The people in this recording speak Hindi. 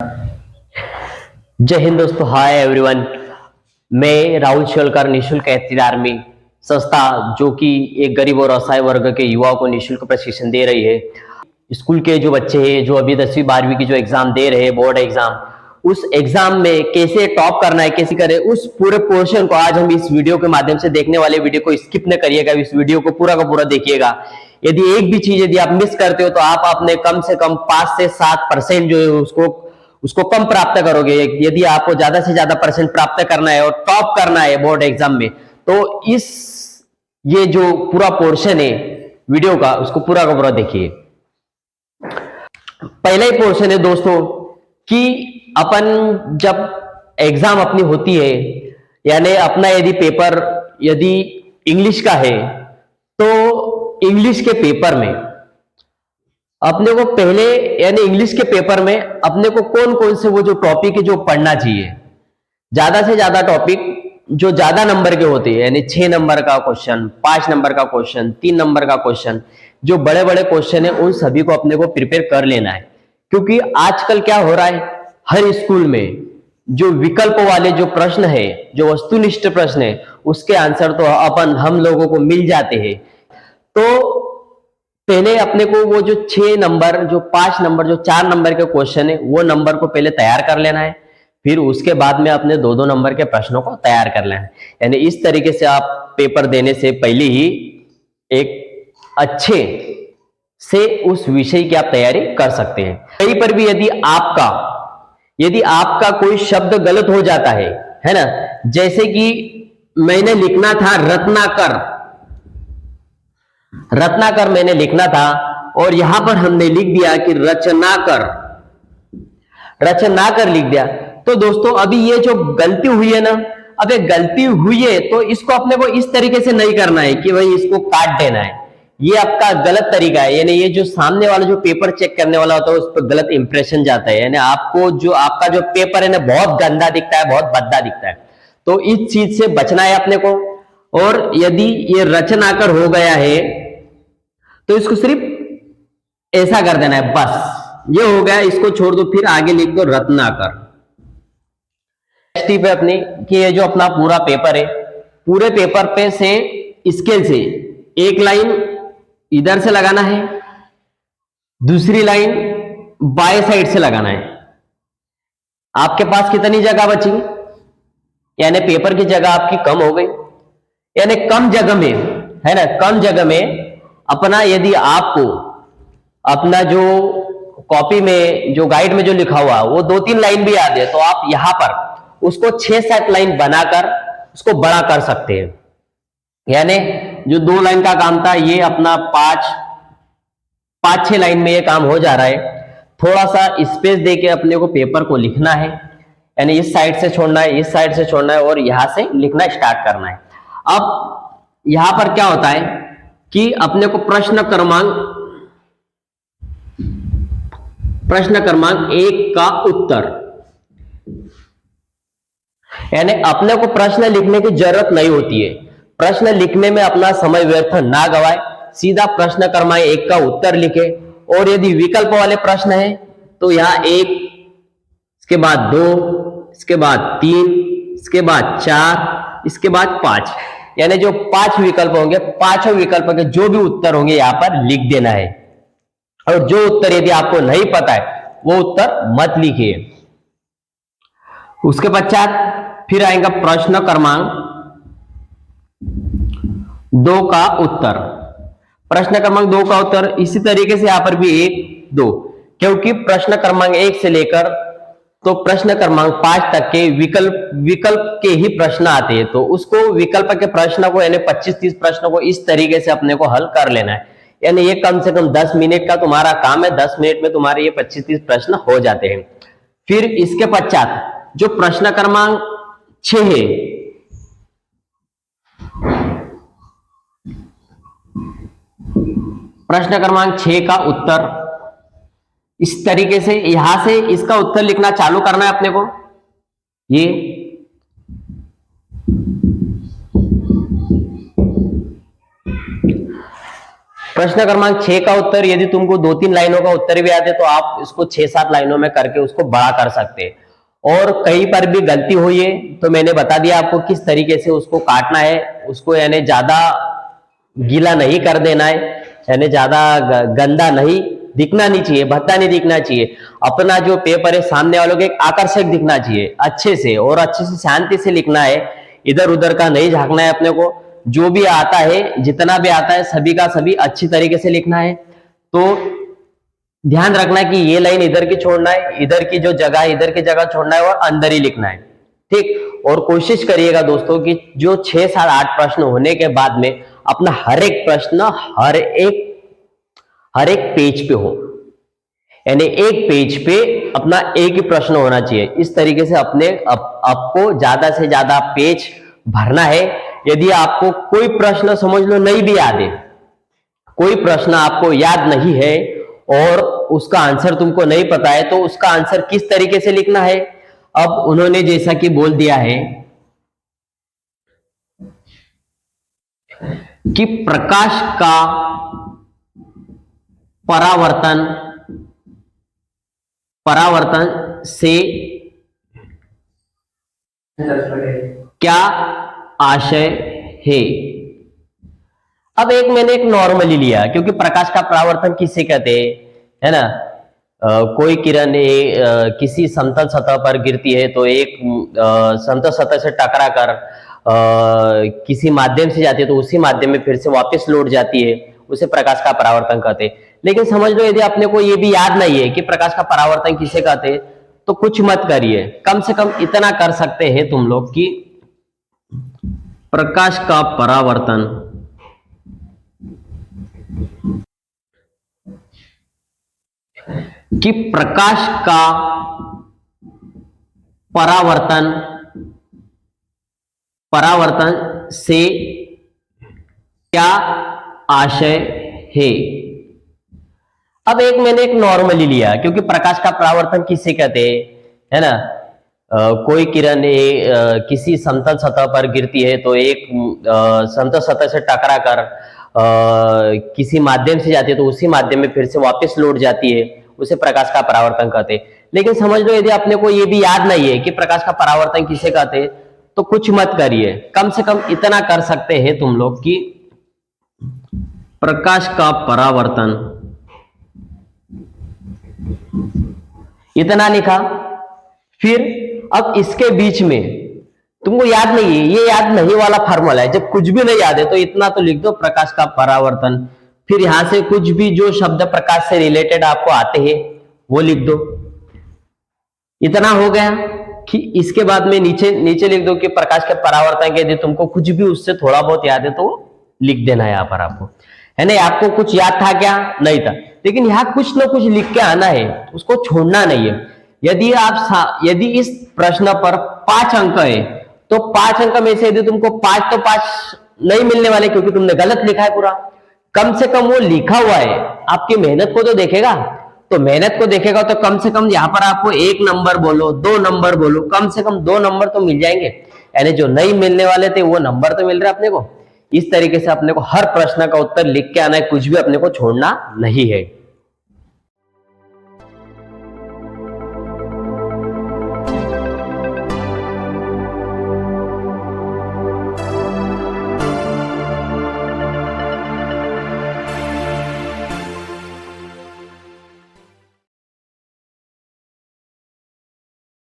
जय हिंद दोस्तों, हाय एवरीवन। मैं राहुल शोलकर, निःशुल्क एथलीट आर्मी संस्था जो कि एक गरीब और असहाय वर्ग के युवाओं को निःशुल्क प्रशिक्षण दे रही है। स्कूल के जो बच्चे हैं जो अभी 10वीं 12वीं की जो एग्जाम दे रहे हैं, बोर्ड एग्जाम, उस एग्जाम में कैसे टॉप करना है, कैसे करें, उस पूरे पोर्शन को आज हम इस वीडियो के माध्यम से देखने वाले। वीडियो को स्किप न करिएगा, इस वीडियो को पूरा का पूरा देखिएगा। यदि एक भी चीज यदि आप मिस करते हो तो आप अपने कम से कम 5 से 7% जो है उसको कम प्राप्त करोगे। यदि आपको ज्यादा से ज्यादा परसेंट प्राप्त करना है और टॉप करना है बोर्ड एग्जाम में, तो ये जो पूरा पोर्शन है वीडियो का, उसको पूरा का पूरा देखिए। पहला ही पोर्शन है दोस्तों कि अपन जब एग्जाम अपनी होती है, यानी अपना यदि पेपर यदि इंग्लिश का है, तो इंग्लिश के पेपर में अपने को पहले यानी इंग्लिश के पेपर में अपने को कौन कौन से वो जो टॉपिक है जो पढ़ना चाहिए, ज्यादा से ज्यादा टॉपिक जो ज्यादा नंबर के होते हैं, यानी 6 नंबर का क्वेश्चन, 5 नंबर का क्वेश्चन, 3 नंबर का क्वेश्चन, जो बड़े बड़े क्वेश्चन है उन सभी को अपने को प्रिपेयर कर लेना है। क्योंकि आजकल क्या हो रहा है, हर स्कूल में जो विकल्प वाले जो प्रश्न है, जो वस्तुनिष्ठ प्रश्न है, उसके आंसर तो हम लोगों को मिल जाते हैं। तो पहले अपने को वो जो 6 नंबर, जो 5 नंबर, जो 4 नंबर के क्वेश्चन है, वो नंबर को पहले तैयार कर लेना है। फिर उसके बाद में अपने 2-2 नंबर के प्रश्नों को तैयार कर लेना है। यानी इस तरीके से आप पेपर देने से पहले ही एक अच्छे से उस विषय की आप तैयारी कर सकते हैं। कहीं पर भी यदि आपका कोई शब्द गलत हो जाता है ना, जैसे कि मैंने लिखना था रत्नाकर मैंने लिखना था और यहां पर हमने लिख दिया कि रचनाकर लिख दिया। तो दोस्तों अभी ये जो गलती हुई है ना, अब ये गलती हुई है तो इसको अपने को इस तरीके से नहीं करना है कि भाई इसको काट देना है। ये आपका गलत तरीका है। यानी ये जो सामने वाला जो पेपर चेक करने वाला होता है उस पर गलत इंप्रेशन जाता है। यानी आपका जो पेपर है ना बहुत गंदा दिखता है, बहुत भद्दा दिखता है। तो इस चीज से बचना है अपने को। और यदि ये रचनाकर हो गया है तो इसको सिर्फ ऐसा कर देना है, बस ये हो गया, इसको छोड़ दो, फिर आगे लिख दो रत्नाकर। पे अपनी कि ये जो अपना पूरा पेपर है, पूरे पेपर पे से स्केल से एक लाइन इधर से लगाना है, दूसरी लाइन बाएं साइड से लगाना है। आपके पास कितनी जगह बची, यानी पेपर की जगह आपकी कम हो गई। यानी कम जगह में, है ना, कम जगह में अपना, यदि आपको अपना जो कॉपी में जो गाइड में जो लिखा हुआ वो 2-3 लाइन भी याद है, तो आप यहां पर उसको 6-7 लाइन बनाकर उसको बड़ा कर सकते हैं। यानी जो 2 लाइन का काम था ये अपना 5-6 लाइन में ये काम हो जा रहा है। थोड़ा सा स्पेस देके अपने को पेपर को लिखना है, यानी इस साइड से छोड़ना है, इस साइड से छोड़ना है और यहां से लिखना स्टार्ट करना है। अब यहां पर क्या होता है कि अपने को प्रश्न क्रमांक 1 का उत्तर, यानी अपने को प्रश्न लिखने की जरूरत नहीं होती है। प्रश्न लिखने में अपना समय व्यर्थ ना गवाए, सीधा प्रश्न क्रमांक 1 का उत्तर लिखे। और यदि विकल्प वाले प्रश्न है तो यहां 1, इसके बाद 2, इसके बाद 3, इसके बाद 4, इसके बाद 5, यानी जो 5 विकल्प होंगे, 5 विकल्प के जो भी उत्तर होंगे यहां पर लिख देना है। और जो उत्तर यदि आपको नहीं पता है वो उत्तर मत लिखिए। उसके पश्चात फिर आएगा प्रश्न क्रमांक 2 का उत्तर। प्रश्न क्रमांक 2 का उत्तर इसी तरीके से यहां पर भी 1, 2, क्योंकि प्रश्न क्रमांक 1 से लेकर तो प्रश्न क्रमांक 5 तक के विकल्प के ही प्रश्न आते हैं। तो उसको विकल्प के प्रश्न को, यानी 25-30 प्रश्नों को इस तरीके से अपने को हल कर लेना है। यानी ये कम से कम 10 मिनट का तुम्हारा काम है। 10 मिनट में तुम्हारे ये 25-30 प्रश्न हो जाते हैं। फिर इसके पश्चात जो प्रश्न क्रमांक 6 है, प्रश्न क्रमांक 6 का उत्तर इस तरीके से यहां से इसका उत्तर लिखना चालू करना है अपने को। ये प्रश्न क्रमांक 6 का उत्तर, यदि तुमको 2-3 लाइनों का उत्तर भी आते तो आप इसको 6-7 लाइनों में करके उसको बड़ा कर सकते हैं। और कहीं पर भी गलती हुई है तो मैंने बता दिया आपको किस तरीके से उसको काटना है, उसको यानी ज्यादा गीला नहीं कर देना है, यानी ज्यादा गंदा नहीं दिखना नहीं चाहिए, भद्दा नहीं दिखना चाहिए। अपना जो पेपर है सामने वालों को एक आकर्षक दिखना चाहिए, अच्छे से और अच्छे से शांति से लिखना है, इधर उधर का नहीं झांकना है अपने को। जो भी आता है, जितना भी आता है, सभी का सभी अच्छी तरीके से लिखना है। तो ध्यान रखना कि ये लाइन इधर की छोड़ना है, इधर की जो जगह है इधर की जगह छोड़ना है और अंदर ही लिखना है, ठीक। और कोशिश करिएगा दोस्तों कि जो 6, 7, 8 प्रश्न होने के बाद में अपना हर एक प्रश्न हर एक पेज पे हो, यानी एक पेज पे अपना एक ही प्रश्न होना चाहिए। इस तरीके से आपको ज्यादा से ज्यादा पेज भरना है। यदि आपको कोई प्रश्न समझ लो नहीं भी याद है, कोई प्रश्न आपको याद नहीं है और उसका आंसर तुमको नहीं पता है, तो उसका आंसर किस तरीके से लिखना है। अब उन्होंने जैसा कि बोल दिया है कि प्रकाश का परावर्तन से क्या आशय है। अब मैंने एक नॉर्मली लिया, क्योंकि प्रकाश का परावर्तन किसे कहते हैं, है ना। कोई किरण किसी समतल सतह पर गिरती है तो एक समतल सतह से टकरा कर किसी माध्यम से जाती है, तो उसी माध्यम में फिर से वापस लौट जाती है, उसे प्रकाश का परावर्तन कहते हैं। लेकिन समझ लो यदि अपने को ये भी याद नहीं है कि प्रकाश का परावर्तन किसे कहते हैं, तो कुछ मत करिए, कम से कम इतना कर सकते हैं तुम लोग कि प्रकाश का परावर्तन परावर्तन से क्या आशय है। अब मैंने एक नॉर्मली लिया, क्योंकि प्रकाश का परावर्तन किसे कहते हैं, है ना। कोई किरण किसी समतल सतह पर गिरती है तो एक समतल सतह से टकरा कर किसी माध्यम से जाती है, तो उसी माध्यम में फिर से वापस लौट जाती है, उसे प्रकाश का परावर्तन कहते हैं। लेकिन समझ लो यदि अपने को ये भी याद नहीं है कि प्रकाश का परावर्तन किसे कहते हैं, तो कुछ मत करिए, कम से कम इतना कर सकते हैं तुम लोग कि प्रकाश का परावर्तन, इतना लिखा। फिर अब इसके बीच में तुमको याद नहीं है, ये याद नहीं वाला फार्मूला है, जब कुछ भी नहीं याद है तो इतना तो लिख दो, प्रकाश का परावर्तन। फिर यहां से कुछ भी जो शब्द प्रकाश से रिलेटेड आपको आते हैं वो लिख दो। इतना हो गया कि इसके बाद में नीचे लिख दो कि प्रकाश के परावर्तन के, यदि तुमको कुछ भी उससे थोड़ा बहुत याद है तो लिख देना है यहाँ पर आपको, है ना। आपको कुछ याद था क्या, नहीं था, लेकिन यहाँ कुछ ना कुछ लिख के आना है, उसको छोड़ना नहीं है। यदि इस प्रश्न पर 5 अंक है तो 5 अंक में से यदि तुमको 5 तो 5 नहीं मिलने वाले, क्योंकि तुमने गलत लिखा है पूरा। कम से कम वो लिखा हुआ है, आपकी मेहनत को तो देखेगा, तो मेहनत को देखेगा तो कम से कम यहाँ पर आपको 1 नंबर बोलो, 2 नंबर बोलो, कम से कम 2 नंबर तो मिल जाएंगे। यानी जो नहीं मिलने वाले थे वो नंबर तो मिल रहा है अपने को। इस तरीके से अपने को हर प्रश्न का उत्तर लिख के आना है, कुछ भी अपने को छोड़ना नहीं है।